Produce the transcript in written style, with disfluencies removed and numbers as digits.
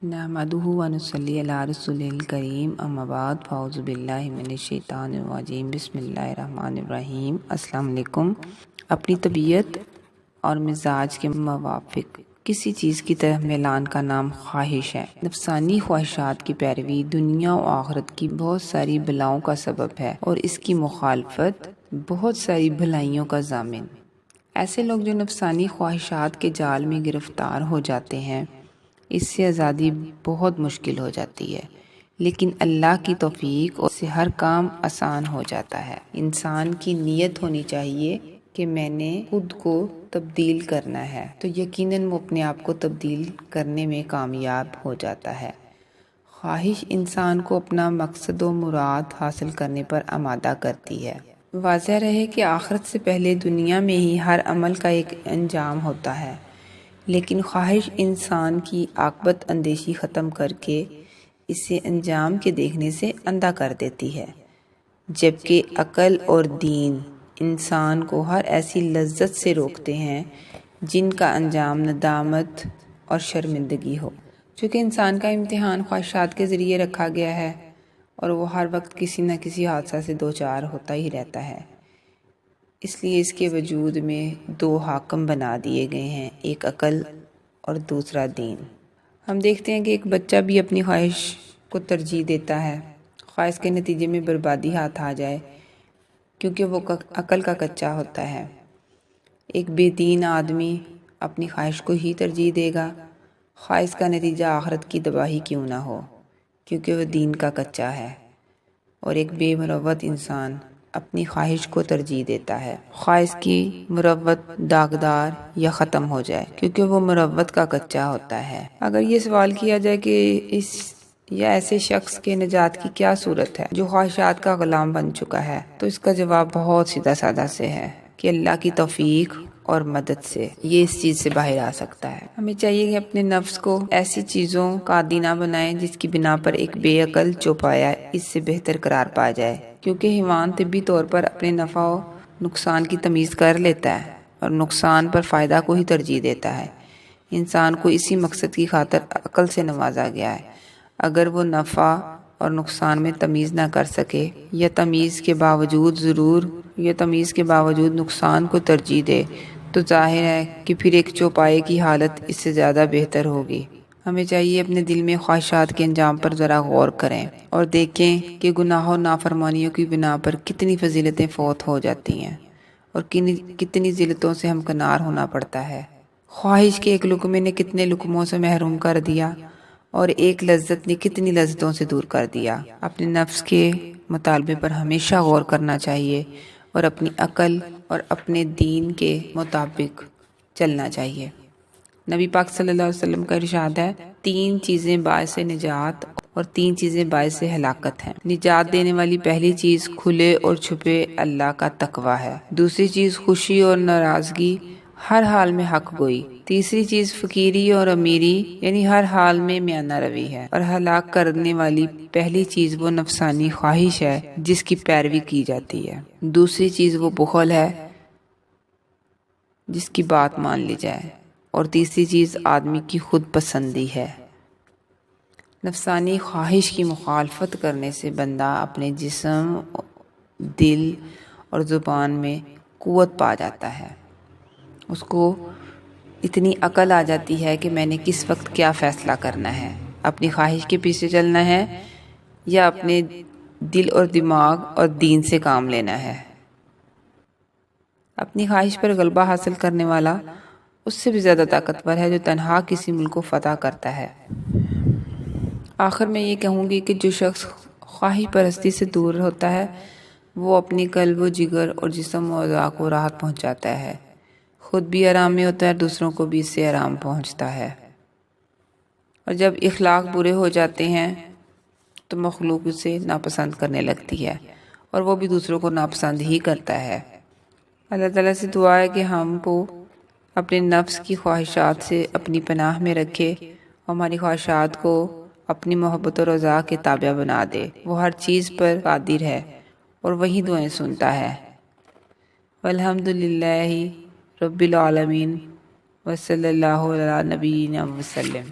نحمدہ و نصلی علی رسول الکریم اما بعد فاعوذ باللہ من الشیطان الرجیم بسم اللہ الرحمن الرحیم۔ السلام علیکم۔ اپنی طبیعت اور مزاج کے موافق کسی چیز کی طرف میلان کا نام خواہش ہے۔ نفسانی خواہشات کی پیروی دنیا و آخرت کی بہت ساری بلاؤں کا سبب ہے اور اس کی مخالفت بہت ساری بھلائیوں کا ضامن۔ ایسے لوگ جو نفسانی خواہشات کے جال میں گرفتار ہو جاتے ہیں، اس سے آزادی بہت مشکل ہو جاتی ہے، لیکن اللہ کی توفیق سے ہر کام آسان ہو جاتا ہے۔ انسان کی نیت ہونی چاہیے کہ میں نے خود کو تبدیل کرنا ہے، تو یقیناً وہ اپنے آپ کو تبدیل کرنے میں کامیاب ہو جاتا ہے۔ خواہش انسان کو اپنا مقصد و مراد حاصل کرنے پر آمادہ کرتی ہے۔ واضح رہے کہ آخرت سے پہلے دنیا میں ہی ہر عمل کا ایک انجام ہوتا ہے، لیکن خواہش انسان کی عاقبت اندیشی ختم کر کے اسے انجام کے دیکھنے سے اندھا کر دیتی ہے، جبکہ عقل اور دین انسان کو ہر ایسی لذت سے روکتے ہیں جن کا انجام ندامت اور شرمندگی ہو۔ چونکہ انسان کا امتحان خواہشات کے ذریعے رکھا گیا ہے اور وہ ہر وقت کسی نہ کسی حادثہ سے دوچار ہوتا ہی رہتا ہے، اس لیے اس کے وجود میں دو حاکم بنا دیے گئے ہیں، ایک عقل اور دوسرا دین۔ ہم دیکھتے ہیں کہ ایک بچہ بھی اپنی خواہش کو ترجیح دیتا ہے، خواہش کے نتیجے میں بربادی ہاتھ آ جائے، کیونکہ وہ عقل کا کچا ہوتا ہے۔ ایک بے دین آدمی اپنی خواہش کو ہی ترجیح دے گا، خواہش کا نتیجہ آخرت کی تباہی کیوں نہ ہو، کیونکہ وہ دین کا کچا ہے۔ اور ایک بے مروت انسان اپنی خواہش کو ترجیح دیتا ہے، خواہش کی مروت داغدار یا ختم ہو جائے، کیونکہ وہ مروت کا کچا ہوتا ہے۔ اگر یہ سوال کیا جائے کہ اس یا ایسے شخص کے نجات کی کیا صورت ہے جو خواہشات کا غلام بن چکا ہے، تو اس کا جواب بہت سیدھا سادہ سے ہے کہ اللہ کی توفیق اور مدد سے یہ اس چیز سے باہر آ سکتا ہے۔ ہمیں چاہیے کہ اپنے نفس کو ایسی چیزوں کا عادی نہ بنائیں جس کی بنا پر ایک بے عقل چوپایا اس سے بہتر قرار پا جائے، کیونکہ حیوان طبی طور پر اپنے نفع و نقصان کی تمیز کر لیتا ہے اور نقصان پر فائدہ کو ہی ترجیح دیتا ہے۔ انسان کو اسی مقصد کی خاطر عقل سے نوازا گیا ہے۔ اگر وہ نفع اور نقصان میں تمیز نہ کر سکے یا تمیز کے باوجود نقصان کو ترجیح دے، تو ظاہر ہے کہ پھر ایک چوپائے کی حالت اس سے زیادہ بہتر ہوگی۔ ہمیں چاہیے اپنے دل میں خواہشات کے انجام پر ذرا غور کریں اور دیکھیں کہ گناہ و نافرمانیوں کی بنا پر کتنی فضیلتیں فوت ہو جاتی ہیں اور کتنی ذلتوں سے ہمکنار ہونا پڑتا ہے۔ خواہش کے ایک لقمے نے کتنے لقموں سے محروم کر دیا اور ایک لذت نے کتنی لذتوں سے دور کر دیا۔ اپنے نفس کے مطالبے پر ہمیشہ غور کرنا چاہیے اور اپنی عقل اور اپنے دین کے مطابق چلنا چاہیے۔ نبی پاک صلی اللہ علیہ وسلم کا ارشاد ہے، 3 چیزیں باعث نجات اور 3 چیزیں باعث ہلاکت ہیں۔ نجات دینے والی پہلی چیز کھلے اور چھپے اللہ کا تقوی ہے، دوسری چیز خوشی اور ناراضگی، ہر حال میں حق گوئی، تیسری چیز فقیری اور امیری، یعنی ہر حال میں میانہ روی ہے، اور ہلاک کرنے والی پہلی چیز وہ نفسانی خواہش ہے جس کی پیروی کی جاتی ہے، دوسری چیز وہ بخل ہے جس کی بات مان لی جائے، اور تیسری چیز آدمی کی خود پسندی ہے۔ نفسانی خواہش کی مخالفت کرنے سے بندہ اپنے جسم، دل اور زبان میں قوت پا جاتا ہے۔ اس کو اتنی عقل آ جاتی ہے کہ میں نے کس وقت کیا فیصلہ کرنا ہے، اپنی خواہش کے پیچھے چلنا ہے یا اپنے دل اور دماغ اور دین سے کام لینا ہے۔ اپنی خواہش پر غلبہ حاصل کرنے والا اس سے بھی زیادہ طاقتور ہے جو تنہا کسی ملک کو فتح کرتا ہے۔ آخر میں یہ کہوں گی کہ جو شخص خواہش پرستی سے دور ہوتا ہے وہ اپنی قلب و جگر اور جسم و اعضاء کو راحت پہنچاتا ہے، خود بھی آرام میں ہوتا ہے، دوسروں کو بھی اس سے آرام پہنچتا ہے۔ اور جب اخلاق برے ہو جاتے ہیں تو مخلوق اسے ناپسند کرنے لگتی ہے اور وہ بھی دوسروں کو ناپسند ہی کرتا ہے۔ اللہ تعالیٰ سے دعا ہے کہ ہم کو اپنے نفس کی خواہشات سے اپنی پناہ میں رکھے، ہماری خواہشات کو اپنی محبت و رضا کے تابع بنا دے۔ وہ ہر چیز پر قادر ہے اور وہی دعائیں سنتا ہے۔ والحمدللہ رب العالمین وصلی اللہ علی نبینا وسلم۔